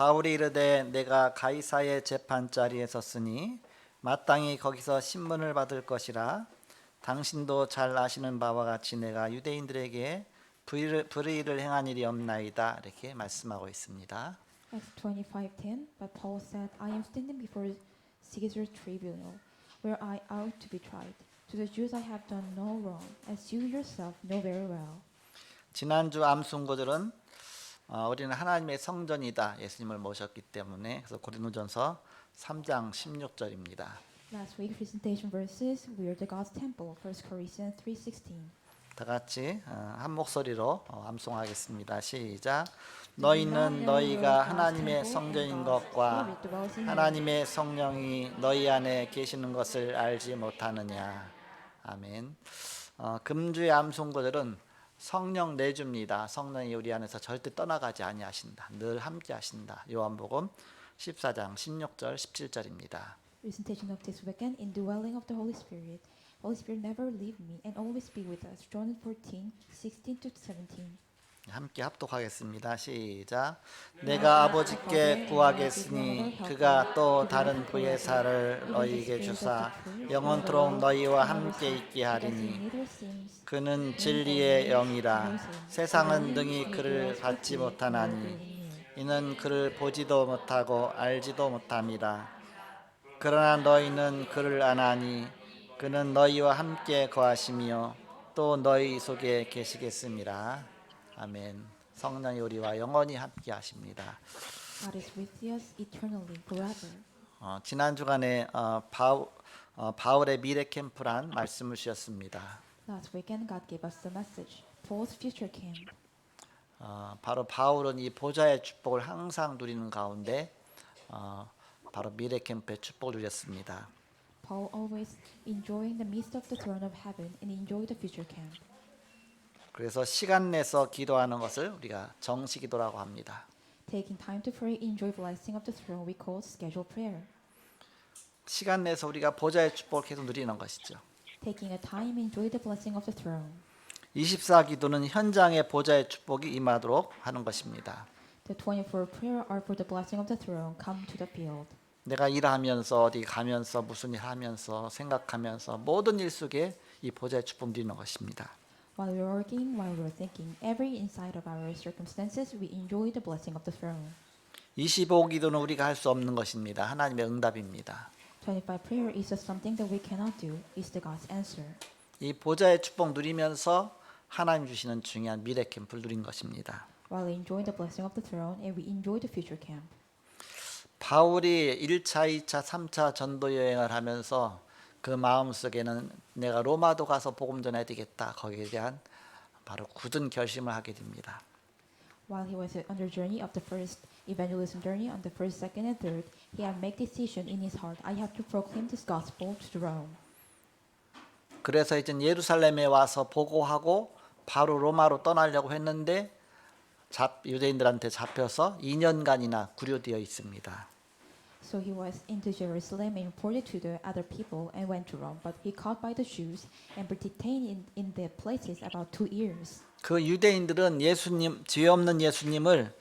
바울이 이르되 내가 가이사의 재판자리에 섰으니 마땅히 거기서 신문을 받을 것이라. 당신도 잘 아시는 바와 같이 내가 유대인들에게 불의를 행한 일이 없나이다. 이렇게 말씀하고 있습니다. Acts 25:10. But Paul said, I am standing before Caesar's tribunal, where I ought to be tried. To the Jews I have done no wrong, as you yourself know very well. 지난주 암송구절은 우리는 하나님의 성전이다. 예수님을 모셨기 때문에. 그래서 고린도전서 3장 16절입니다. Last week presentation verses, we are the God's temple, 1 Corinthians 3:16. 다 같이 한 목소리로 암송하겠습니다. 시작. 너희는 너희가 하나님의 성전인 것과 하나님의 성령이 너희 안에 계시는 것을 알지 못하느냐. 아멘. 금주의 암송구절은 성령 내주입니다. 성령이 우리 안에서 절대 떠나가지 아니하신다. 늘 함께 하신다. 요한복음 14장 16절 17절입니다. Presentation of this weekend, indwelling of the Holy Spirit. Holy Spirit never leave me and always be with us. John 14:16-17. 함께 합독하겠습니다. 시작. 내가 아버지께 구하겠으니 그가 또 다른 구예사를 너희에게 주사 영원토록 너희와 함께 있게 하리니 그는 진리의 영이라. 세상은 능히 그를 받지 못하나니 이는 그를 보지도 못하고 알지도 못함이라. 그러나 너희는 그를 아나니 그는 너희와 함께 거하시며 또 너희 속에 계시겠습니다. 아멘. 성령이 우리와 영원히 함께 하십니다. God is with us eternally, forever. 지난 주간에 바울의 미래 캠프란 말씀을 주셨습니다. Last weekend, God gave us the message, Paul's future camp. 바로 바울은 이 보좌의 축복을 항상 누리는 가운데 바로 미래 캠프의 축복을 누렸습니다. Paul always enjoying the midst of the throne of heaven and enjoy the future camp. 그래서 시간 내서 기도하는 것을 우리가 정시기도라고 합니다. Taking time to pray, enjoy blessing of the throne, we call scheduled prayer. 시간 내서 우리가 보좌의 축복을 계속 누리는 것이죠. Taking a time, enjoy the blessing of the throne. 24기도는 현장의 보좌의 축복이 임하도록 하는 것입니다. The 24 prayer are for the blessing of the throne, come to the field. 내가 일하면서 어디 가면서 무슨 일 하면서 생각하면서 모든 일 속에 이 보좌의 축복 누리는 것입니다. While we're working, while we're thinking, every inside of our circumstances, we enjoy the blessing of the throne. 25기도는 우리가 할 수 없는 것입니다. 하나님의 응답입니다. 25 prayer is just something that we cannot do. It's the God's answer. 이 보좌의 축복 누리면서 하나님 주시는 중요한 미래 캠프를 누린 것입니다. While we enjoy the blessing of the throne, and we enjoy the future camp. 바울이 1차, 2차, 3차 전도 여행을 하면서 그 마음속에는 내가 로마도 가서 복음 전해야 되겠다. 거기에 대한 바로 굳은 결심을 하게 됩니다. While he was on the journey of the first evangelism journey on the first, second, and third, he had made decision in his heart. I have to proclaim this gospel to Rome. 그래서 이제 예루살렘에 와서 보고하고 바로 로마로 떠나려고 했는데 유대인들한테 잡혀서 2년간이나 구류되어 있습니다. So he was into Jerusalem and reported to the other people and went to Rome. But he caught by the Jews and were detained in their places about 2 years. 그 유대인들은 예수님, 죄 없는 예수님을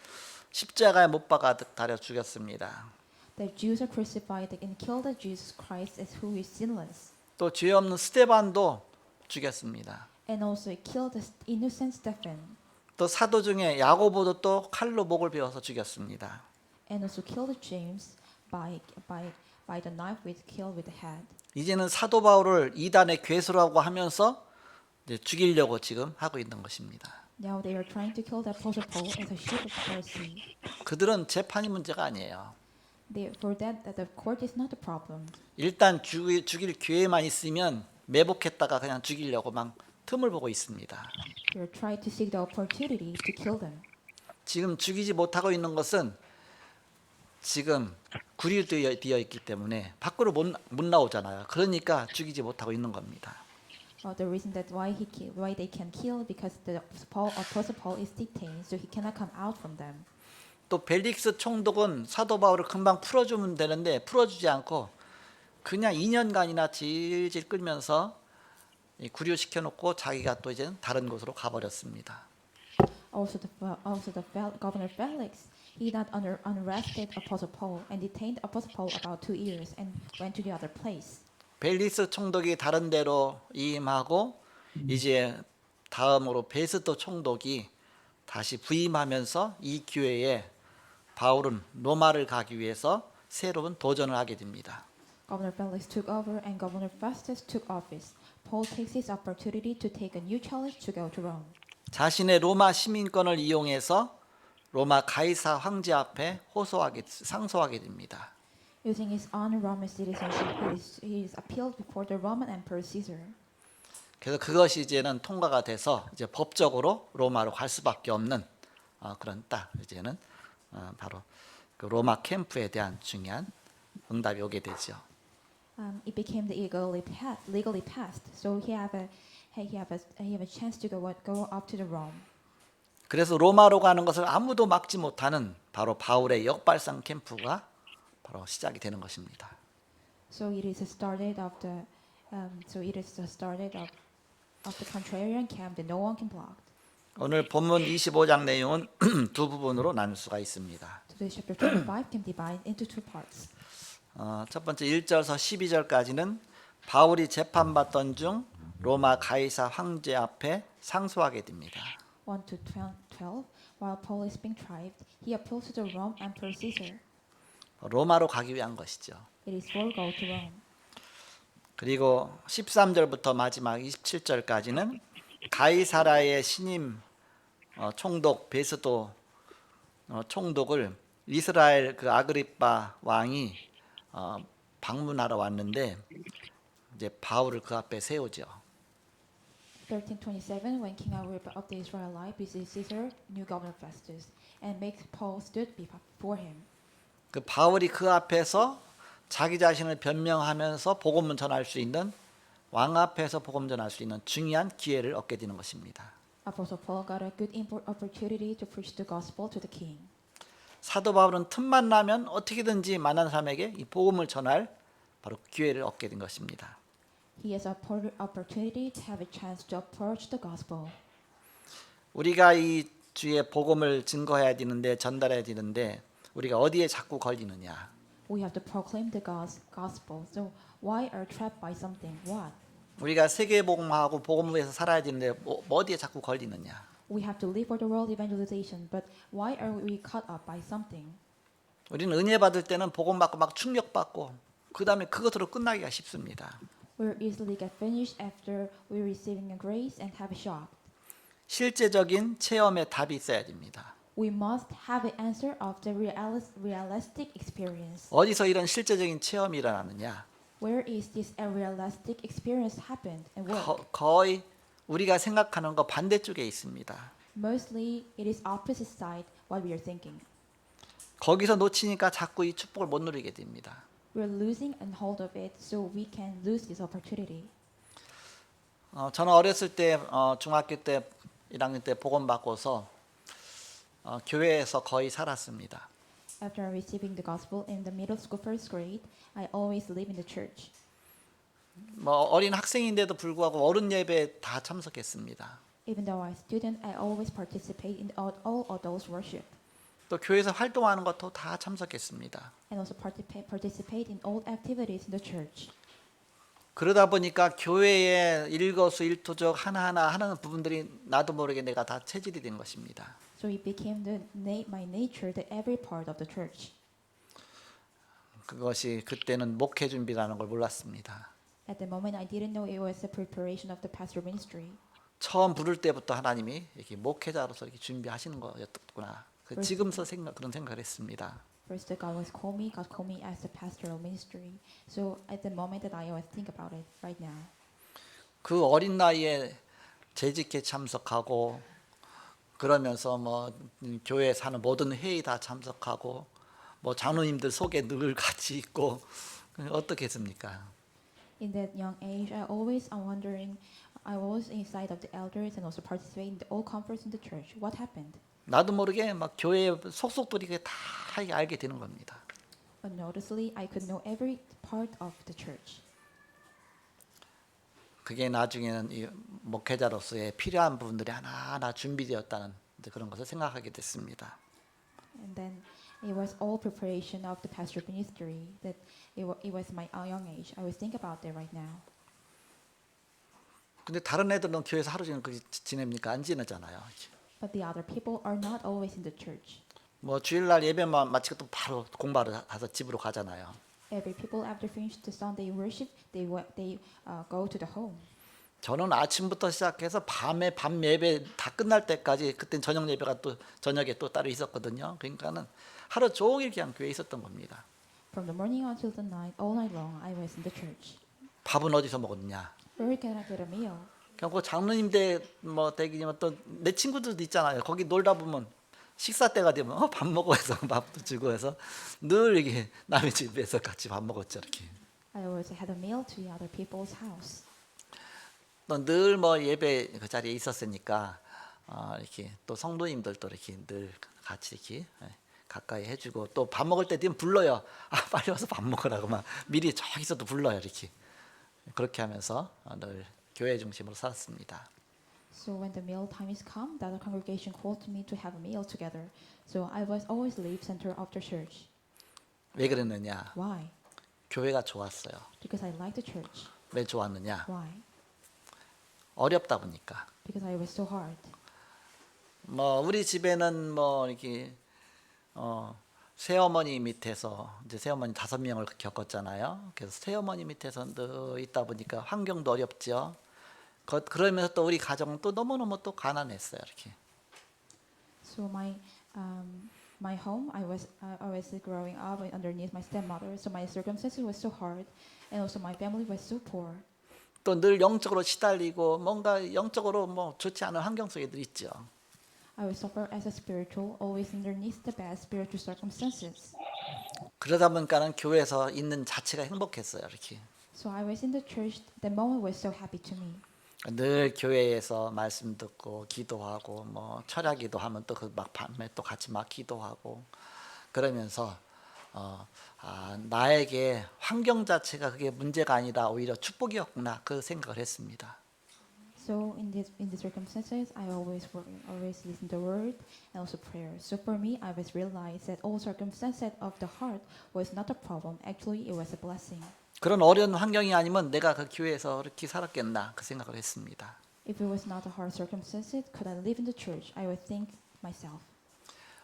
십자가에 못 박아 달여 죽였습니다. The Jews are crucified and killed the Jesus Christ as who is sinless. 또 죄 없는 스데반도 죽였습니다. And also killed the innocent Stephen. 또 사도 중에 야고보도 또 칼로 목을 베어서 죽였습니다. And also killed James by the knife with killed with the head. 이제는 사도 바울을 이단의 괴수라고 하면서 이제 죽이려고 지금 하고 있는 것입니다. Now they are trying to kill the apostle Paul as a sheep of heresy. 그들은 재판이 문제가 아니에요. For that the court is not the problem. 일단 죽일 기회만 있으면 매복했다가 그냥 죽이려고 막 틈을 보고 있습니다. They are trying to seek the opportunity to kill them. 지금 죽이지 못하고 있는 것은 지금 구류되어 있기 때문에 밖으로 못 나오잖아요. 그러니까 죽이지 못하고 있는 겁니다. The reason that why they can kill because the apostle Paul is detained, so he cannot come out from them. 또 벨릭스 총독은 사도 바울을 금방 풀어주면 되는데 풀어주지 않고 그냥 2년간이나 질질 끌면서 구류시켜 놓고 자기가 또 이제 다른 곳으로 가버렸습니다. Also the governor Felix, He not unrested Apostle Paul and detained Apostle Paul about 2 years and went to the other place. 벨리스 총독이 다른 데로 이임하고 이제 다음으로 베스도 총독이 다시 부임하면서 이 기회에 바울은 로마를 가기 위해서 새로운 도전을 하게 됩니다. Governor Felix took over and Governor Festus took office. Paul takes his opportunity to take a new challenge to go to Rome. 자신의 로마 시민권을 이용해서 로마 가이사 황제 앞에 상소하게 됩니다. Using his own Roman citizenship, he is appealed before the Roman Emperor Caesar. 그래서 그것이 이제는 통과가 돼서 이제 법적으로 로마로 갈 수밖에 없는 그런 딱 이제는 바로 그 로마 캠프에 대한 중요한 응답이 오게 되죠. It became the legally passed, so he have a chance to go up to the Rome. 그래서 로마로 가는 것을 아무도 막지 못하는 바로 바울의 역발상 캠프가 바로 시작이 되는 것입니다. So it is the started of the contrarian camp that no one can block. 오늘 본문 25장 내용은 두 부분으로 나눌 수가 있습니다. Today's chapter 25 can be divided into 2 parts. 첫 번째 1절에서 12절까지는 바울이 재판받던 중 로마 가이사 황제 앞에 상소하게 됩니다. 1 to 12, while Paul is being tried, he appeals to the Rome Emperor Caesar. 로마로 가기 위한 것이죠. It is for go to Rome. 그리고 13절부터 마지막 27절까지는 가이사라의 신임 총독 베스도 총독을 이스라엘 그 아그리빠 왕이 방문하러 왔는데 이제 바울을 그 앞에 세우죠. 13:27, when King Agrippa of the Israelite visits Caesar, new governor Festus, and makes Paul stood before him. 그 바울이 그 앞에서 자기 자신을 변명하면서 복음을 전할 수 있는 왕 앞에서 복음 전할 수 있는 중요한 기회를 얻게 되는 것입니다. Apostle Paul got a good opportunity to preach the gospel to the king. 사도 바울은 틈만 나면 어떻게든지 만난 사람에게 이 복음을 전할 바로 기회를 얻게 된 것입니다. He has an opportunity to have a chance to approach the gospel. 우리가 이 주의 복음을 증거해야 되는데 전달해야 되는데 우리가 어디에 자꾸 걸리느냐? We have to proclaim the gospel. So why are trapped by something? What? 우리가 세계 복음하고 복음을 위해서 살아야 되는데 어디에 자꾸 걸리느냐? We have to live for the world evangelization, but why are we caught up by something? 우리는 은혜 받을 때는 복음 받고 막 충격받고 그 다음에 그것으로 끝나기가 쉽습니다. We're easily get finished after we're receiving a grace and have a shock. 실제적인 체험의 답이 있어야 됩니다. We must have an answer of the realistic experience. 어디서 이런 실제적인 체험이 일어나느냐? Where is this realistic experience happened and work? 거의 우리가 생각하는 거 반대쪽에 있습니다. Mostly it is opposite side what we are thinking. 거기서 놓치니까 자꾸 이 축복을 못 누리게 됩니다. We're losing a hold of it, so we can lose this opportunity. 저는 어렸을 때 중학교 때 1학년 때 복음 받고서 교회에서 거의 살았습니다. After receiving the gospel in the middle school first grade, I always live in the church. 뭐 어린 학생인데도 불구하고 어른 예배에 다 참석했습니다. Even though I'm a student, I always participate in all adults worship, 또 교회에서 활동하는 것도 다 참석했습니다. and also participate in all activities in the church. 그러다 보니까 교회의 일거수일투족 하나하나 하는 부분들이 나도 모르게 내가 다 체질이 된 것입니다. So it became my nature that every part of the church. 그것이 그때는 목회 준비라는 걸 몰랐습니다. At the moment, I didn't know it was the preparation of the pastor ministry. 처음 부를 때부터 하나님이 이렇게 목회자로서 이렇게 준비하시는 거였구나. 지금서 그런 생각을 했습니다. First, God was God called me as the pastoral ministry. So at the moment that I always think about it right now. 그 어린 나이에 재직회 참석하고 그러면서 뭐 교회에 사는 모든 회의 다 참석하고 뭐 장로님들 속에 늘 같이 있고 어떻게 했습니까? In that young age, I was inside of the elders and also participate in the all conference in the church. What happened? 나도 모르게 막 교회 속속들이 다 알게 되는 겁니다. Unnoticedly, I could know every part of the church. 그게 나중에는 이 목회자로서의 필요한 부분들이 하나하나 준비되었다는 그런 것을 생각하게 됐습니다. And then it was all preparation of the pastor ministry. That it was my young age. I was think about that right now. 근데 다른 애들은 교회에서 하루 종일 그렇게 지냅니까? 안 지내잖아요. But the other people are not always in the church. 뭐 주일날 예배만 마치고 또 바로 공부하러 가서 집으로 가잖아요. Every people after finish the Sunday worship, they go to the home. 저는 아침부터 시작해서 밤 예배 다 끝날 때까지 그땐 저녁 예배가 또 저녁에 또 따로 있었거든요. 그러니까는 하루 종일 그냥 교회에 있었던 겁니다. From the morning until the night, all night long, I was in the church. 밥은 어디서 먹었냐? Where can I get a meal? 그냥 그 장로님 뭐 댁이면 또 내 친구들도 있잖아요. 거기 놀다 보면 식사 때가 되면 밥 먹어 해서 밥도 주고 해서 늘 이게 남의 집에서 같이 밥 먹었죠 이렇게. I always had a meal to the other people's house. 또 늘 뭐 예배 그 자리에 있었으니까 이렇게 또 성도님들도 이렇게 늘 같이 이렇게 가까이 해주고 또 밥 먹을 때 되면 불러요. 빨리 와서 밥 먹으라고 막 미리 저기서도 불러요 이렇게. 그렇게 하면서 늘 교회 중심으로 살았습니다. So when the meal time is come, the other congregation called me to have a meal together. So I was always live center of the church. 왜 그랬느냐? Why? 교회가 좋았어요. Because I liked the church. 왜 좋았느냐? Why? 어렵다 보니까. Because I was so hard. 뭐 우리 집에는 뭐 이렇게 새어머니 밑에서 이제 새어머니 5명을 겪었잖아요. 그래서 새어머니 밑에서 늘 있다 보니까 환경도 어렵죠. 그러면서 또 우리 가정은 또 너무너무 또 가난했어요. 이렇게. So my home, I was growing up underneath my stepmother. So my circumstances was so hard, and also my family was so poor. 또 늘 영적으로 시달리고 뭔가 영적으로 뭐 좋지 않은 환경 속에 늘 있죠. I was suffer as a spiritual, always underneath the bad spiritual circumstances. 그러다 보니까는 교회에서 있는 자체가 행복했어요. 이렇게. So I was in the church. The moment was so happy to me. 늘 교회에서 말씀 듣고 기도하고 뭐 철야기도 하면 또 그 막 밤에 또 같이 막 기도하고 그러면서 나에게 환경 자체가 그게 문제가 아니라 오히려 축복이었구나 그 생각을 했습니다. So in the circumstances, I always listen to the word and also prayer. So for me, I was realized that all circumstances of the heart was not a problem. Actually, it was a blessing. 그런 어려운 환경이 아니면 내가 그 교회에서 그렇게 살았겠나 그 생각을 했습니다. If it was not a hard circumstances, could I live in the church? I would think myself.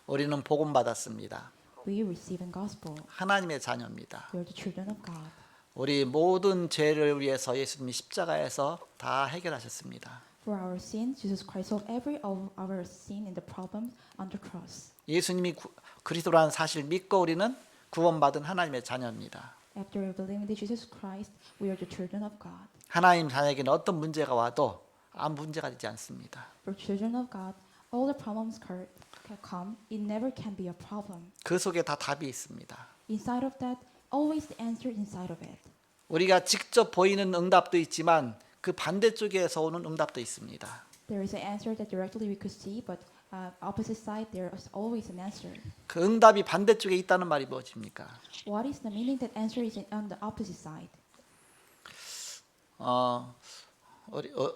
우리는 복음 받았습니다. We receive in gospel. 하나님의 자녀입니다. We are the children of God. 우리 모든 죄를 위해서 예수님이 십자가에서 다 해결하셨습니다. For our sin, Jesus Christ solved every of our sin and the problem on the cross. 예수님이 그리스도라는 사실 믿고 우리는 구원받은 하나님의 자녀입니다. After believing in Jesus Christ, we are the children of God. 하나님 자녀에게는 어떤 문제가 와도 아무 문제가 되지 않습니다. For children of God, all the problems can come. It never can be a problem. 그 속에 다 답이 있습니다. Inside of that, always the answer inside of it. 우리가 직접 보이는 응답도 있지만 그 반대쪽에서 오는 응답도 있습니다. There is an answer that directly we could see, but opposite side there is always an answer. 그 응답이 반대쪽에 있다는 말이 무엇입니까? What is the meaning that answer is on the opposite side?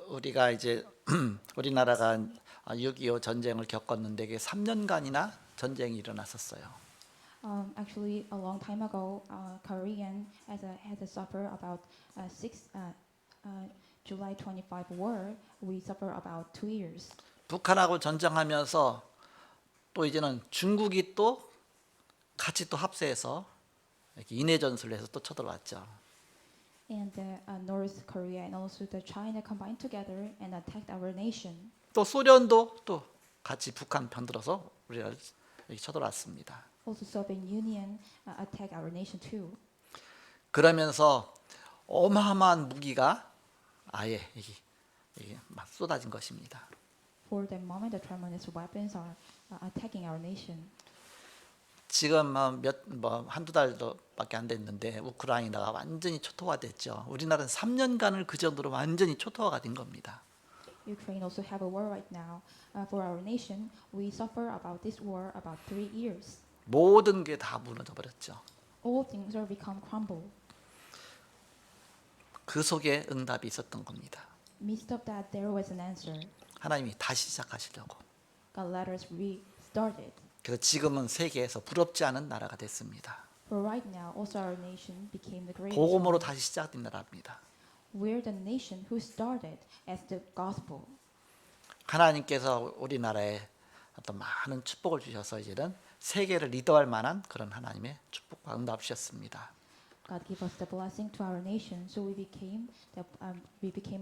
우리가 이제 우리나라가 6.25 전쟁을 겪었는데 그게 3년간이나 전쟁이 일어났었어요. Actually, a long time ago, Korean had to suffer about July 25 war. We suffer about 2 years. 북한하고 전쟁하면서 또 이제는 중국이 또 같이 또 합세해서 이렇게 인해 전술을 해서 또 쳐들어왔죠. And North Korea and also the China combined together and attacked our nation. 또 소련도 또 같이 북한 편들어서 우리를 이렇게 쳐들어왔습니다. Also, Soviet Union attacked our nation too. 그러면서 어마어마한 무기가 아예 이게 막 쏟아진 것입니다. For the moment, the tremendous weapons are attacking our nation. 지금 한두 달도밖에 안 됐는데 우크라이나가 완전히 초토화됐죠. 우리나라는 3년간을 그 정도로 완전히 초토화가 된 겁니다. Ukraine also have a war right now. For our nation, we suffer about this war about 3 years. 모든 게 다 무너져 버렸죠. All things are become crumble. 그 속에 응답이 있었던 겁니다. Midst of that, there was an answer. 하나님이 다시 시작하시려고. God let us restart it. 그래서 지금은 세계에서 부럽지 않은 나라가 됐습니다. For right now, also our nation became the greatest. 복음으로 one. 다시 시작된 나라입니다. We're the nation who started as the gospel. 하나님께서 우리나라에 어떤 많은 축복을 주셔서 이제는 세계를 리더할 만한 그런 하나님의 축복과 응답 주셨습니다. God gave us the blessing to our nation, so we became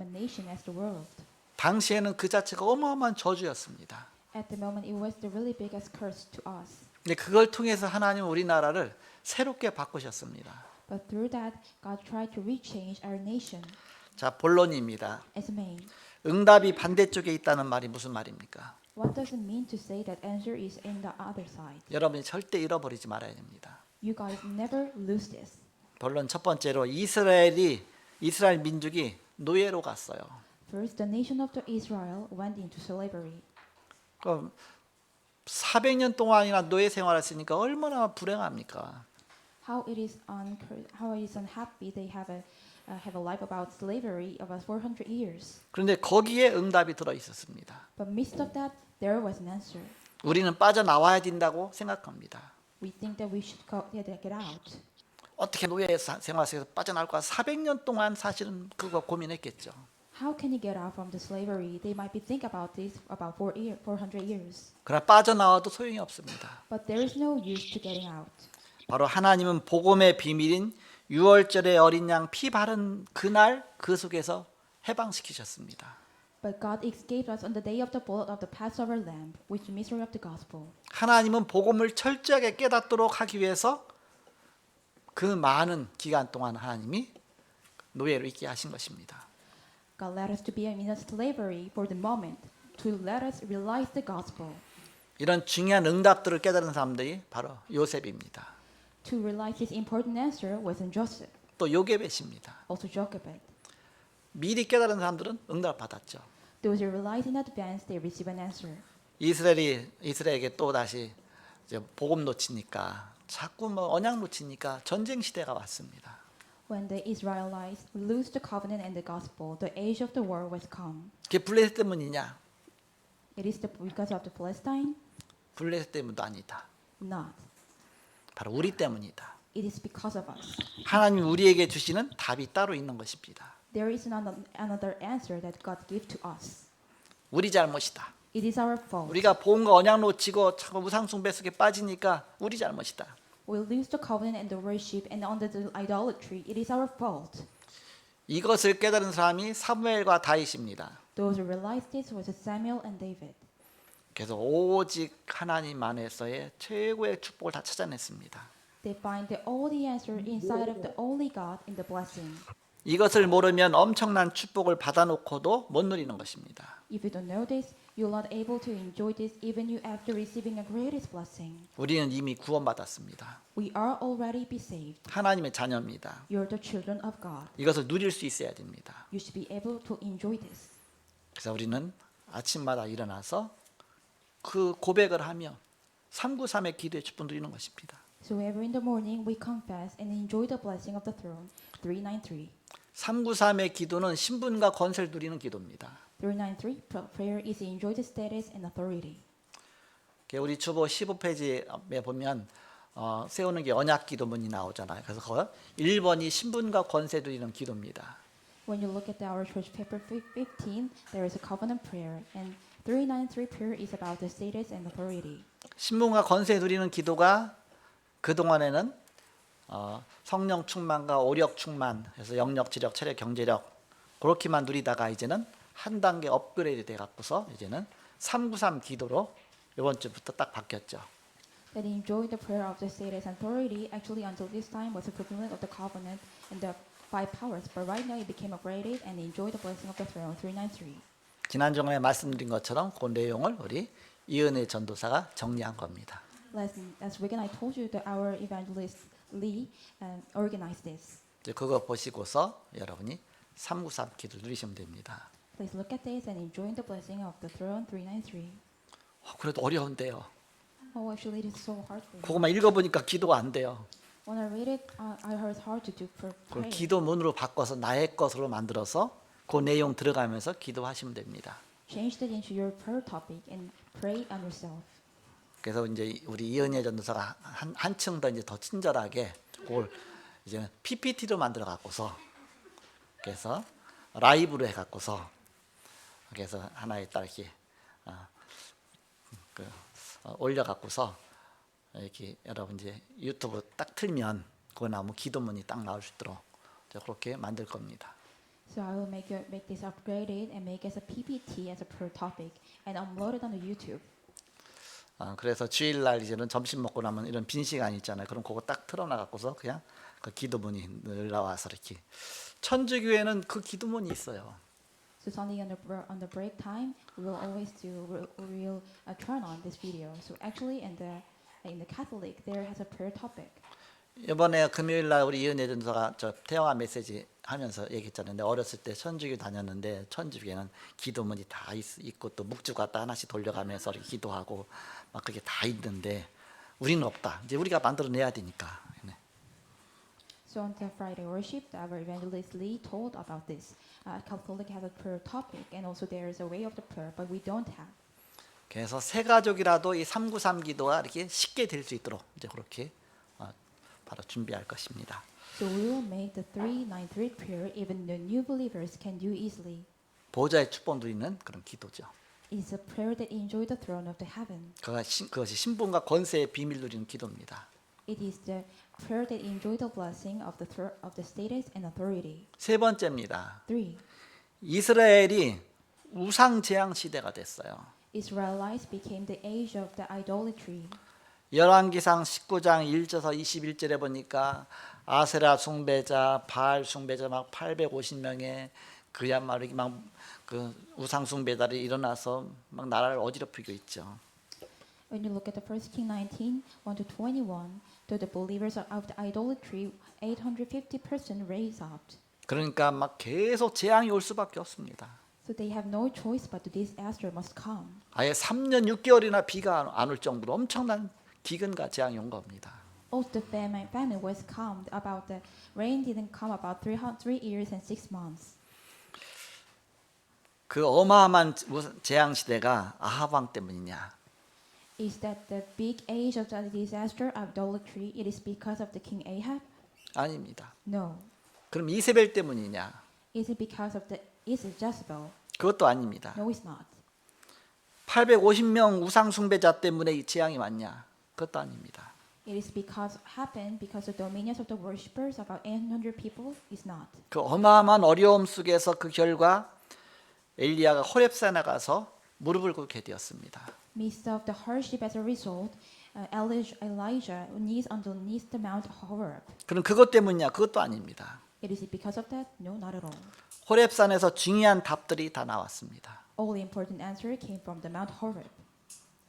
a nation as the world. 당시에는 그 자체가 어마어마한 저주였습니다. At the moment, it was the really biggest curse to us. 근데 그걸 통해서 하나님은 우리나라를 새롭게 바꾸셨습니다. But through that, God tried to rechange our nation 자, 본론입니다. as a main. 응답이 반대쪽에 있다는 말이 무슨 말입니까? What does it mean to say that answer is in the other side? 여러분이 절대 잃어버리지 말아야 됩니다. You guys never lose this. 본론 첫 번째로 이스라엘 민족이 노예로 갔어요. First, the nation of the Israel went into slavery. 그럼 400년 동안이나 노예 생활했으니까 얼마나 불행합니까? How it is unhappy they have a life about slavery about 400 years. 그런데 거기에 응답이 들어 있었습니다. But midst of that, there was an answer. 우리는 빠져나와야 된다고 생각합니다. We think that we should get out. 어떻게 노예 생활 속에서 빠져나올까? 400년 동안 사실은 그거 고민했겠죠. How can you get out from the slavery? They might be think about this about 400 years. 그러나 빠져나와도 소용이 없습니다. But there is no use to getting out. 바로 하나님은 복음의 비밀인 유월절의 어린 양 피 바른 그날 그 속에서 해방시키셨습니다. But God escaped us on the day of the blood of the Passover lamb, which is the mystery of the gospel. 하나님은 복음을 철저하게 깨닫도록 하기 위해서 그 많은 기간 동안 하나님이 노예로 있게 하신 것입니다. God led us to be in slavery for the moment, to let us realize the gospel, 이런 중요한 응답들을 깨달은 사람들이 바로 요셉입니다. to realize his important answer wasn't Joseph, 또 요게벳입니다. also Jochebed. 미리 깨달은 사람들은 응답을 받았죠. Those who realize in advance, they receive an answer. 이스라엘에게 또 다시 이제 복음 놓치니까 자꾸 뭐 언약 놓치니까 전쟁 시대가 왔습니다. When the Israelites lose the covenant and the gospel, the age of the war was come. 그게 블레셋 때문이냐? It is because of the Palestine? 블레셋 때문도 아니다. Not. 바로 우리 때문이다. It is because of us. 하나님이 우리에게 주시는 답이 따로 있는 것입니다. There is another answer that God gave to us. 우리 잘못이다. It is our fault. 우리가 복음과 언약 놓치고 자꾸 우상 숭배 속에 빠지니까 우리 잘못이다. We lose the covenant and the worship and under the idolatry. It is our fault. 이것을 깨달은 사람이 사무엘과 다윗입니다. Those who realized this was Samuel and David. 그래서 오직 하나님 안에서의 최고의 축복을 다 찾아냈습니다. They find all the answer inside of the only God in the blessing. 이것을 모르면 엄청난 축복을 받아놓고도 못 누리는 것입니다. If you don't know this, you're not able to enjoy this even you after receiving a greatest blessing. 우리는 이미 구원받았습니다. We are already be saved. 하나님의 자녀입니다. You're the children of God. 이것을 누릴 수 있어야 됩니다. You should be able to enjoy this. 그래서 우리는 아침마다 일어나서 그 고백을 하며 393의 기도의 축복 누리는 것입니다. So every in the morning we confess and enjoy the blessing of the throne. 393. 393의 기도는 신분과 권세를 누리는 기도입니다. 393 prayer is enjoy the status and authority. 우리 주보 15페이지에 보면 세우는 게 언약 기도문이 나오잖아요. 그래서 그 1번이 신분과 권세 누리는 기도입니다. When you look at our church paper 15, there is a covenant prayer, and 393 prayer is about the status and authority. 신분과 권세 누리는 기도가 그 동안에는 성령 충만과 오력 충만해서 영력, 지력, 체력, 경제력 그렇게만 누리다가 이제는 한 단계 업그레이드 돼 갖고서 이제는 393 기도로 이번 주부터 딱 바뀌었죠. That enjoy the prayer of the status and authority actually until this time was a fulfillment of the covenant and the five powers, but right now it became upgraded and enjoy the blessing of the throne. 393. 지난 주에 말씀드린 것처럼 그 내용을 우리 이은혜 전도사가 정리한 겁니다. Last weekend I told you that our evangelist Lee organized this. 이제 그거 보시고서 여러분이 393 기도 누리시면 됩니다. Please look at this and enjoy the blessing of the throne. 393. 그래도 어려운데요. Oh, actually, it is so hard for me. 그것만 읽어보니까 기도가 안 돼요. When I read it, I heard hard to do 그걸 prayer. 기도문으로 바꿔서 나의 것으로 만들어서 그 내용 들어가면서 기도하시면 됩니다. Change that into your prayer topic and pray on yourself. 그래서 이제 우리 이은혜 전도사가 한층 더 이제 더 친절하게 그걸 이제 PPT로 만들어 갖고서 그래서 라이브로 해 갖고서 그래서 하나에 딱 이렇게 올려 갖고서 이렇게 여러분 이제 유튜브 딱 틀면 그거 나오면 기도문이 딱 나올 수 있도록 그렇게 만들 겁니다. So I will make this upgraded and make as a PPT as a per topic and upload it on the YouTube. 그래서 주일날 이제는 점심 먹고 나면 이런 빈 시간 있잖아요. 그럼 그거 딱 틀어놔 갖고서 그냥 그 기도문이 늘 나와서 이렇게 천주교회는 그 기도문이 있어요. So Sunday on the break time, we will always turn on this video. So actually, in the Catholic, there has a prayer topic. 이번에 금요일날 우리 이은혜 전도사가 저 대화 메시지 하면서 얘기했잖아요. 내가 어렸을 때 천주교 다녔는데 천주교에는 기도문이 다 있고 또 묵주 갖다 하나씩 돌려가면서 이렇게 기도하고 막 그게 다 있는데 우리는 없다. 이제 우리가 만들어내야 되니까. 네. So on the Friday worship, our evangelist Lee told about this. Catholic has a prayer topic, and also there is a way of the prayer, but we don't have. 그래서 새 가족이라도 이 393 기도가 이렇게 쉽게 될 수 있도록 이제 그렇게 바로 준비할 것입니다. So we will make the 393 prayer even the new believers can do easily. 보좌의 축복 누리는 그런 기도죠. It's a prayer that enjoy the throne of the heaven. 그것이 신분과 권세의 비밀 누리는 기도입니다. It is the prayer that enjoy the blessing of the status and authority. 세 번째입니다. 3. 이스라엘이 우상 제한 시대가 됐어요. Israelites became the age of the idolatry. 열왕기상 19장 1절에서 21절에 보니까 아세라 숭배자, 바알 숭배자 막 850명의 그야말로 막그 우상 숭배자들이 일어나서 막 나라를 어지럽히고 있죠. When you look at the 1 King 19, 1 to 21, to the believers of the idolatry, 850 persons raised up. 그러니까 막 계속 재앙이 올 수밖에 없습니다. So they have no choice but the disaster must come. 아예 3년 6개월이나 비가 안 올 정도로 엄청난 기근과 재앙이 온 겁니다. Also, the famine was come about the rain didn't come about 3 years and 6 months. 그 어마어마한 재앙 시대가 아합 왕 때문이냐? Is that the big age of the disaster of idolatry? It is because of the king Ahab? 아닙니다. No. 그럼 이세벨 때문이냐? Is it because of the Jezebel? 그것도 아닙니다. No, it's not. 850명 우상 숭배자 때문에 이 재앙이 왔냐? 그것도 아닙니다. It is happened because of the dominions of the worshippers, about 800 people. Is not. 그 어마어마한 어려움 속에서 그 결과 엘리야가 호렙산에 가서 무릎을 꿇게 되었습니다. Midst of the hardship as a result, Elijah knees underneath the Mount Horeb. 그럼 그것 때문이냐? 그것도 아닙니다. It is because of that? No, not at all. 호렙산에서 중요한 답들이 다 나왔습니다. All the important answer came from the Mount Horeb.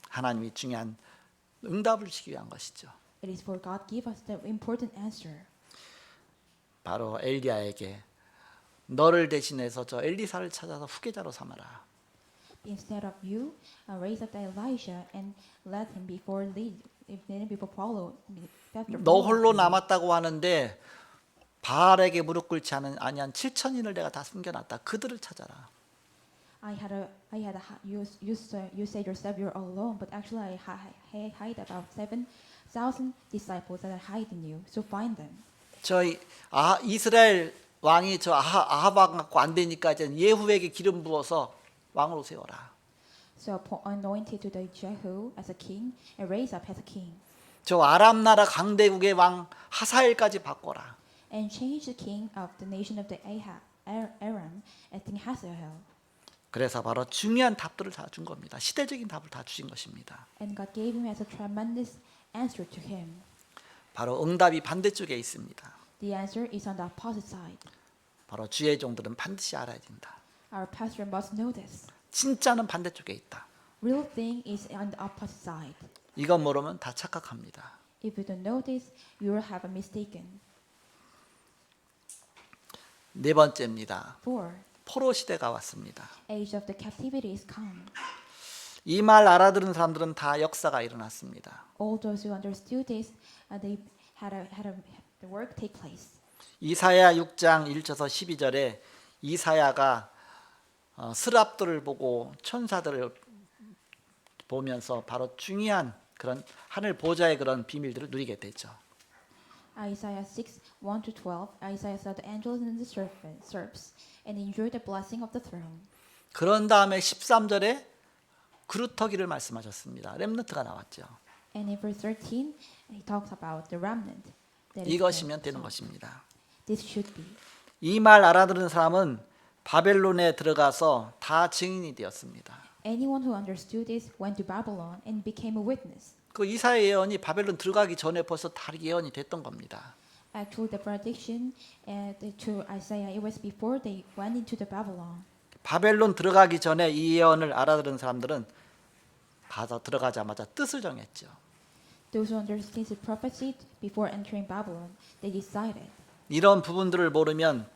하나님이 중요한 응답을 주시기 위한 것이죠. It is for God give us the important answer. 바로 엘리야에게 너를 대신해서 저 엘리사를 찾아서 후계자로 삼아라. Instead of you, raise up Elijah and let him before follow. 너 홀로 남았다고 하는데 바알에게 무릎 꿇지 아니한 7천인을 내가 다 숨겨놨다. 그들을 찾아라. You say yourself you're alone, but actually I hide about 7,000 disciples that are hiding you. So find them. 저희 이스라엘 왕이 저 아합 왕 갖고 안 되니까 이제 예후에게 기름 부어서 왕으로 세워라. So anointed to the Jehu as a king and raise up as a king. 저 아람 나라 강대국의 왕 하사엘까지 바꿔라. And change the king of the nation of the Aram as King Hazael. 그래서 바로 중요한 답들을 다 준 겁니다. 시대적인 답을 다 주신 것입니다. And God gave him as a tremendous answer to him. 바로 응답이 반대쪽에 있습니다. The answer is on the opposite side. 바로 주의 종들은 반드시 알아야 된다. Our pastor must know this. 진짜는 반대쪽에 있다. Real thing is on the opposite side. 이거 모르면 다 착각합니다. If you don't know this, you will have a mistaken. 네 번째입니다. 4. 포로 시대가 왔습니다. Age of the captivity is come. 이 말 알아들은 사람들은 다 역사가 일어났습니다. All those who understood this, they had the work take place. 이사야 6장 1절에서 12절에 이사야가 스랍들을 보고 천사들을 보면서 바로 중요한 그런 하늘 보좌의 그런 비밀들을 누리게 되죠. Isaiah 6, 1 to 12, Isaiah saw the angels and the serpents and enjoyed the blessing of the throne. 그런 다음에 13절에 그루터기를 말씀하셨습니다. 렘넌트가 나왔죠. And in verse 13, he talks about the remnant. That is 이것이면 the 되는 salt. 것입니다. This should be. 이 말 알아들은 사람은 바벨론에 들어가서 다 증인이 되었습니다. Anyone who understood this went to Babylon and became a witness. 그 이사야 예언이 바벨론 들어가기 전에 벌써 다 예언이 됐던 겁니다. Actually, the prediction to Isaiah, it was before they went into the Babylon. 바벨론 들어가기 전에 이 예언을 알아들은 사람들은 가서 들어가자마자 뜻을 정했죠. Those who understood the prophecy before entering Babylon, they decided. 이런 부분들을 모르면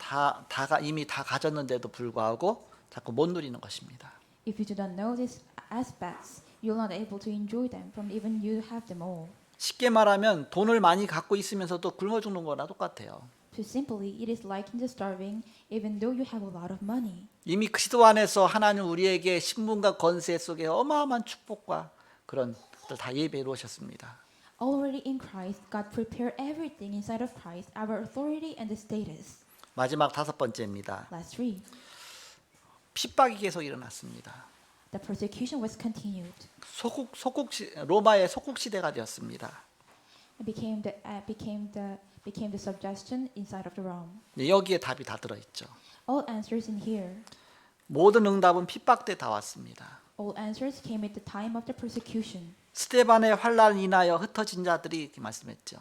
이미 다 가졌는데도 불구하고 자꾸 못 누리는 것입니다. If you do not know these aspects, you're not able to enjoy them from even you have them all. 쉽게 말하면 돈을 많이 갖고 있으면서도 굶어 죽는 거나 똑같아요. So simply, it is like in the starving, even though you have a lot of money. 이미 그리스도 안에서 하나님 우리에게 신분과 권세 속에 어마어마한 축복과 그런 것들 다 예배해 놓으셨습니다. Already in Christ, God prepared everything inside of Christ, our authority and the status. 마지막 5번째입니다. Last three, 핍박이 계속 일어났습니다. the persecution was continued. 로마의 속국 시대가 되었습니다. It became the suggestion inside of the Rome. 여기에 답이 다 들어 있죠. All answers in here. 모든 응답은 핍박 때 다 왔습니다. All answers came at the time of the persecution. 스데반의 환난 인하여 흩어진 자들이 이렇게 말씀했죠.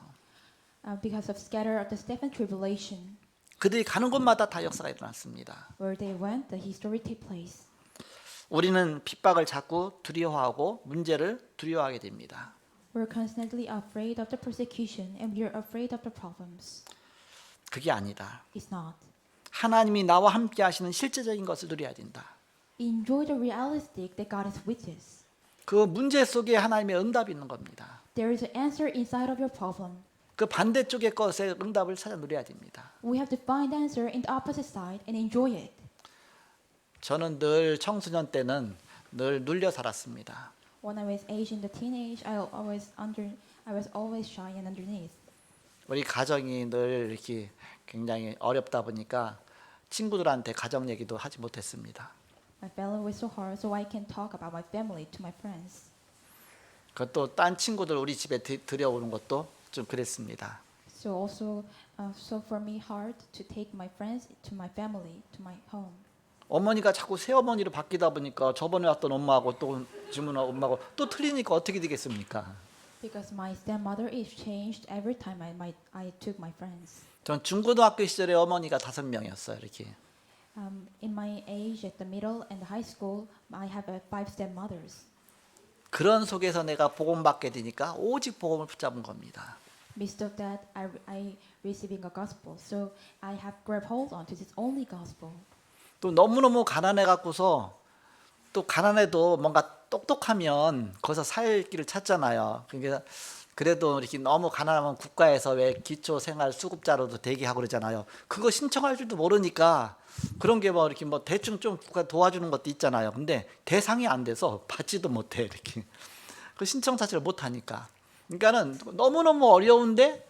Because of scatter of the Stephen tribulation, 그들이 가는 곳마다 다 역사가 일어났습니다. where they went, the history take place. 우리는 핍박을 자꾸 두려워하고 문제를 두려워하게 됩니다. We're constantly afraid of the persecution, and we are afraid of the problems. 그게 아니다. It's not. 하나님이 나와 함께 하시는 실제적인 것을 누려야 된다. Enjoy the realistic that God is with us. 그 문제 속에 하나님의 응답이 있는 겁니다. There is an answer inside of your problem. 그 반대쪽의 것의 응답을 찾아 누려야 됩니다. We have to find the answer in the opposite side and enjoy it. 저는 늘 청소년 때는 늘 눌려 살았습니다. When I was age in the teenage, I was always shy and underneath. 우리 가정이 늘 이렇게 굉장히 어렵다 보니까 친구들한테 가정 얘기도 하지 못했습니다. My family was so hard, so I can talk about my family to my friends. 그것도 딴 친구들 우리 집에 들여오는 것도 좀 그랬습니다. So also, so for me hard to take my friends to my family, to my home. 어머니가 자꾸 새어머니로 바뀌다 보니까 저번에 왔던 엄마하고 또 지금 엄마하고 또 틀리니까 어떻게 되겠습니까? Because my stepmother is changed every time I took my friends. 전 중고등학교 시절에 어머니가 5명이었어요. 이렇게. In my age at the middle and high school, I have 5 stepmothers. 그런 속에서 내가 복음 받게 되니까 오직 복음을 붙잡은 겁니다. Midst of that, I receiving a gospel, so I have grabbed hold on to this only gospel. 또 너무너무 가난해 갖고서 또 가난해도 뭔가 똑똑하면 거기서 살 길을 찾잖아요. 그러니까 그래도 이렇게 너무 가난하면 국가에서 왜 기초생활수급자로도 대기하고 그러잖아요. 그거 신청할 줄도 모르니까 그런 게 뭐 이렇게 뭐 대충 좀 국가 도와주는 것도 있잖아요. 근데 대상이 안 돼서 받지도 못해 이렇게. 그 신청 자체를 못 하니까. 그러니까는 너무너무 어려운데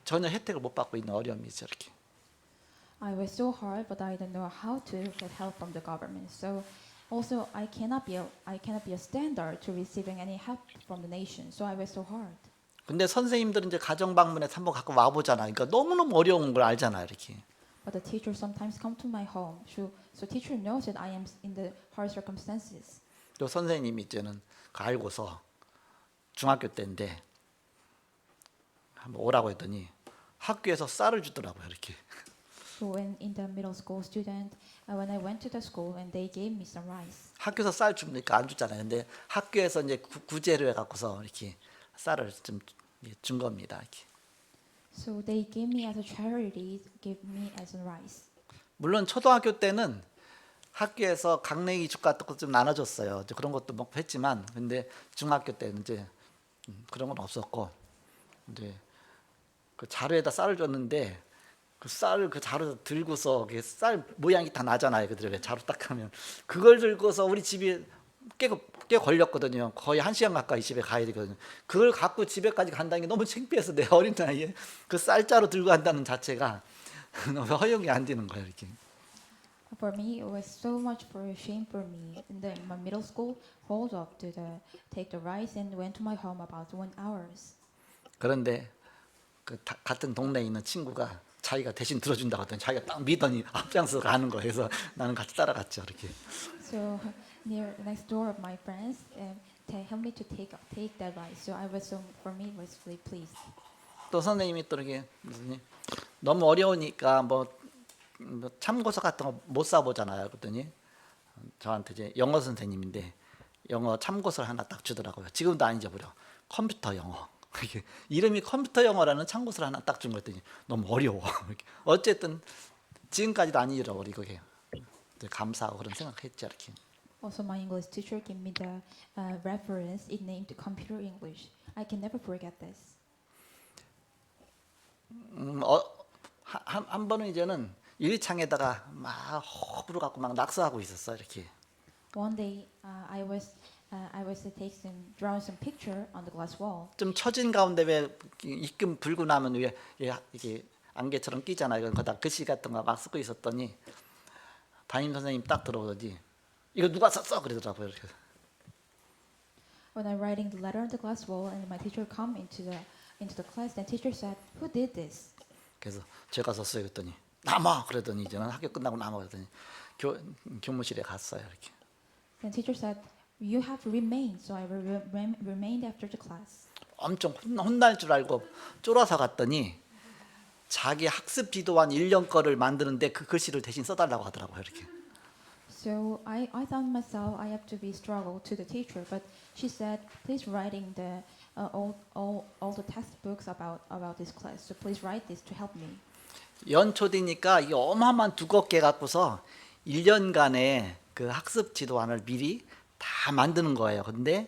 전혀 혜택을 못 받고 있는 어려움이죠, 이렇게. I was so hard, but I don't know how to get help from the government. So also I cannot be a standard to receiving any help from the nation. So I was so hard. 근데 선생님들은 이제 가정 방문에서 한번 가끔 와 보잖아요. 그러니까 너무너무 어려운 걸 알잖아요, 이렇게. But the teacher sometimes come to my home. So teacher knows that I am in the hard circumstances. 또 선생님이 이제는 알고서 중학교 때인데 한번 오라고 했더니 학교에서 쌀을 주더라고요, 이렇게. So when in the middle school student, when I went to the school and they gave me some rice. 학교에서 쌀 주니까 안 주잖아요. 근데 학교에서 이제 구제를 해 갖고서 이렇게 쌀을 좀 준 겁니다, 이렇게. So they gave me as a charity, gave me as a rice. 물론 초등학교 때는 학교에서 강냉이죽 같은 거 좀 나눠줬어요. 이제 그런 것도 먹고 했지만, 근데 중학교 때는 이제 그런 건 없었고, 이제 그 자루에다 쌀을 줬는데 그 쌀을 그 자루 들고서 쌀 모양이 다 나잖아요. 그들 왜 자루 딱 하면 그걸 들고서 우리 집이 깨고 꽤 걸렸거든요. 거의 1시간 가까이 집에 가야 되거든요. 그걸 갖고 집에까지 간다는 게 너무 창피해서 내 어린 나이에 그 쌀자루 들고 간다는 자체가 너무 허용이 안 되는 거예요. 이렇게. For me, it was so much for a shame for me. In my middle school, hold up to take the rice and went to my home about 1 hours. 그런데 그 같은 동네에 있는 친구가 자기가 대신 들어준다고 하더니 자기가 딱 믿더니 앞장서 가는 거예요. 그래서 나는 같이 따라갔죠. 이렇게. So near next door of my friends, they helped me to take that rice. So for me, it was really pleased. 또 선생님이 또 이렇게 무슨 너무 어려우니까 뭐 참고서 같은 거 못 사보잖아요. 그랬더니 저한테 이제 영어 선생님인데 영어 참고서를 하나 딱 주더라고요. 지금도 안 잊어버려. 컴퓨터 영어. 이게 이름이 컴퓨터 영어라는 참고서를 하나 딱 준 거 했더니 너무 어려워. 어쨌든 지금까지도 안 잊어버리고 감사하고 그런 생각했죠. 이렇게. Also, my English teacher gave me the reference. It named Computer English. I can never forget this. 한 번은 이제는 유리창에다가 막 호흡으로 갖고 막 낙서하고 있었어. 이렇게. One day, I was drawing some picture on the glass wall. 좀 처진 가운데 왜 입금 불고 나면 왜 이게 안개처럼 끼잖아요. 거기다 글씨 같은 거 막 쓰고 있었더니 담임 선생님 딱 들어오더니 이거 누가 썼어? 그러더라고요. 이렇게. When I'm writing the letter on the glass wall, and my teacher come into the class, the teacher said, "Who did this?" 그래서 제가 썼어요. 그랬더니 남아. 그러더니 이제는 학교 끝나고 남아. 그러더니 교무실에 갔어요. 이렇게. The teacher said, "You have remained." So I remained after the class. 엄청 혼날 줄 알고 쫄아서 갔더니 자기 학습 지도한 1년 거를 만드는데 그 글씨를 대신 써달라고 하더라고요. 이렇게. So I thought myself I have to be struggle to the teacher, but she said, "Please writing the all the textbooks about this class. So please write this to help me." 연초 되니까 이 어마어마한 두껍게 갖고서 1년간의 그 학습 지도안을 미리 다 만드는 거예요. 근데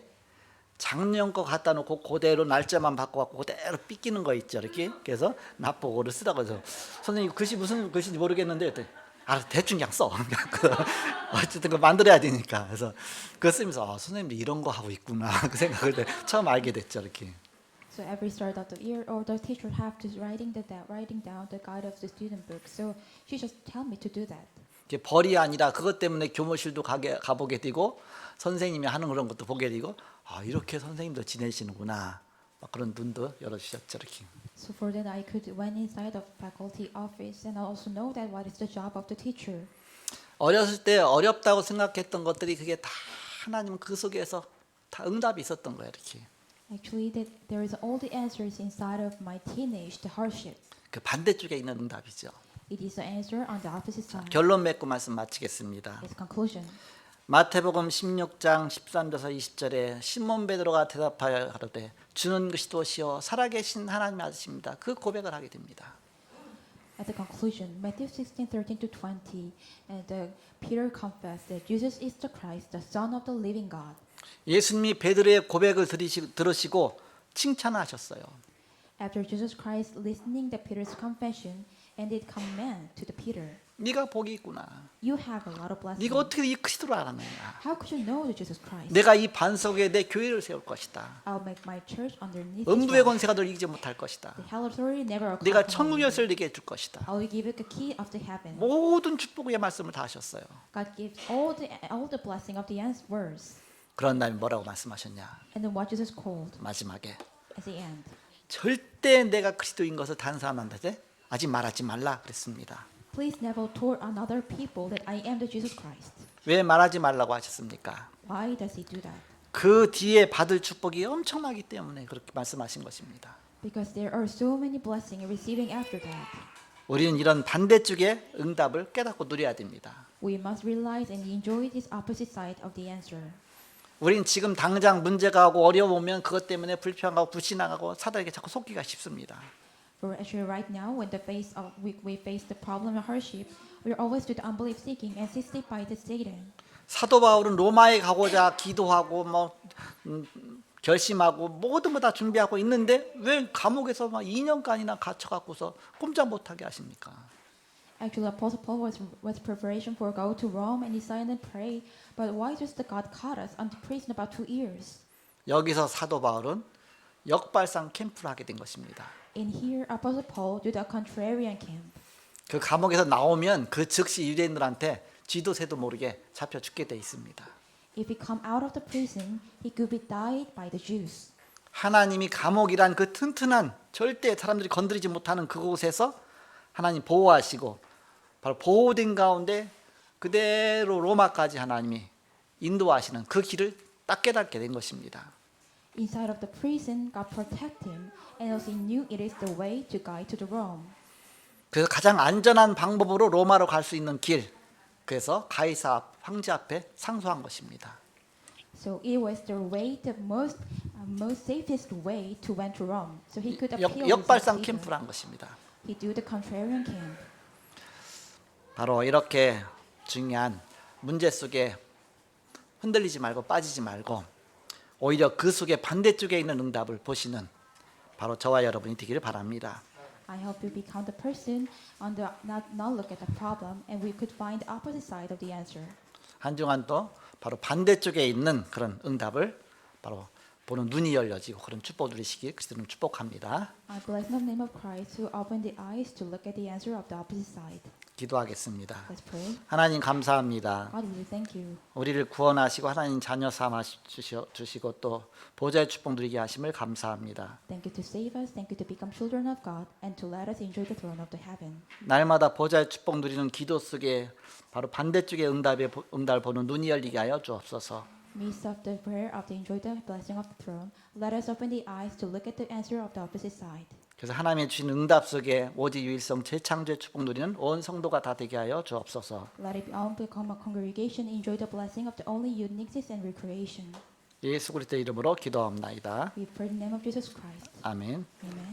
작년 거 갖다 놓고 그대로 날짜만 바꿔갖고 그대로 삐끼는 거 있죠. 이렇게. 그래서 나보고를 쓰라고 해서 선생님 글씨 무슨 글씨인지 모르겠는데 그랬더니 대충 그냥 써. 어쨌든 그 만들어야 되니까. 그래서 그거 쓰면서 선생님도 이런 거 하고 있구나. 그 생각을 처음 알게 됐죠. 이렇게. So every start of the year, or the teacher have to writing down the guide of the student book. So she just tell me to do that. 이게 벌이 아니라 그것 때문에 교무실도 가보게 되고 선생님이 하는 그런 것도 보게 되고 이렇게 선생님도 지내시는구나. 막 그런 눈도 열어주셨죠. 이렇게. So for that, I could went inside of faculty office and also know that what is the job of the teacher. 어렸을 때 어렵다고 생각했던 것들이 그게 다 하나님 그 속에서 다 응답이 있었던 거예요. 이렇게. Actually, that there is all the answers inside of my teenage, the hardship. 그 반대쪽에 있는 응답이죠. It is the answer on the opposite side. 결론 맺고 말씀 마치겠습니다. Its conclusion. 마태복음 16장 13절에서 20절에 시몬 베드로가 대답하여 가로되 주는 그리스도시요 살아계신 하나님의 아들이십니다. 그 고백을 하게 됩니다. At the conclusion, Matthew 16:13 to 20, and Peter confessed that Jesus is the Christ, the Son of the living God. 예수님이 베드로의 고백을 들으시고 칭찬하셨어요. After Jesus Christ listening to Peter's confession, and did command to the Peter, 네가 복이 있구나. "You have a lot of blessings. 네가 어떻게 이 그리스도를 알았느냐. How could you know that Jesus Christ? 내가 이 반석에 내 교회를 세울 것이다. I'll make my church underneath this 음부의 rock. 권세가 널 이기지 못할 것이다. The hell authority never 네가 overcome 천국의 you. 열쇠를 네게 줄 것이다. I will give you the key of the heaven." 모든 축복의 말씀을 다 하셨어요. God gives all the blessing of the words. 그런 다음에 뭐라고 말씀하셨냐. And then what Jesus called 마지막에 at the end. 절대 내가 그리스도인 것을 다른 사람한테 아직 말하지 말라 그랬습니다. Please never told another people that I am the Jesus Christ. 왜 말하지 말라고 하셨습니까? Why does he do that? 그 뒤에 받을 축복이 엄청나기 때문에 그렇게 말씀하신 것입니다. Because there are so many blessings receiving after that. 우리는 이런 반대쪽의 응답을 깨닫고 누려야 됩니다. We must realize and enjoy this opposite side of the answer. 우린 지금 당장 문제가 오고 어려우면 그것 때문에 불평하고 불신앙하고 사단에게 자꾸 속기가 쉽습니다. For actually right now, when we face the problem of hardship, we are always to the unbelief seeking and assisted by the Satan. 사도 바울은 로마에 가고자 기도하고 결심하고 모든 거 다 준비하고 있는데 왜 감옥에서 막 2년간이나 갇혀 갖고서 꼼짝 못하게 하십니까? Actually, Apostle Paul was preparation for go to Rome and he signed and prayed. But why just God caught us into prison about 2 years? 여기서 사도 바울은 역발상 캠프를 하게 된 것입니다. In here, Apostle Paul did a contrarian camp. 그 감옥에서 나오면 그 즉시 유대인들한테 쥐도 새도 모르게 잡혀 죽게 돼 있습니다. If he come out of the prison, he could be died by the Jews. 하나님이 감옥이란 그 튼튼한 절대 사람들이 건드리지 못하는 그곳에서 하나님 보호하시고 바로 보호된 가운데 그대로 로마까지 하나님이 인도하시는 그 길을 딱 깨닫게 된 것입니다. Inside of the prison, God protected him, and also he knew it is the way to guide to the Rome. 그래서 가장 안전한 방법으로 로마로 갈 수 있는 길, 그래서 가이사 황제 앞에 상소한 것입니다. So it was the way, the most safest way to went to Rome. So he could appeal. 역발상 캠프를 한 것입니다. He do the contrarian camp. 바로 이렇게 중요한 문제 속에 흔들리지 말고 빠지지 말고 오히려 그 속에 반대쪽에 있는 응답을 보시는 바로 저와 여러분이 되기를 바랍니다. I hope you become the person on the not look at the problem, and we could find the opposite side of the answer. 한중간도 바로 반대쪽에 있는 그런 응답을 바로 보는 눈이 열려지고 그런 축복 누리시길 그리스도는 축복합니다. I bless the name of Christ who opened the eyes to look at the answer of the opposite side. 기도하겠습니다. Let's pray. 하나님 감사합니다. God, we thank you. 우리를 구원하시고 하나님 자녀 삼아 주시고 또 보좌의 축복 누리게 하심을 감사합니다. Thank you to save us. Thank you to become children of God and to let us enjoy the throne of the heaven. 날마다 보좌의 축복 누리는 기도 속에 바로 반대쪽의 응답을 보는 눈이 열리게 하여 주옵소서. Midst of the prayer of the enjoy the blessing of the throne, let us open the eyes to look at the answer of the opposite side. 그래서 하나님의 주신 응답 속에 오직 유일성 재창조의 축복 누리는 온 성도가 다 되게 하여 주옵소서. Let it all become a congregation, enjoy the blessing of the only uniqueness and recreation. 예수 그리스도의 이름으로 기도합나이다. We pray in the name of Jesus Christ. 아멘. Amen.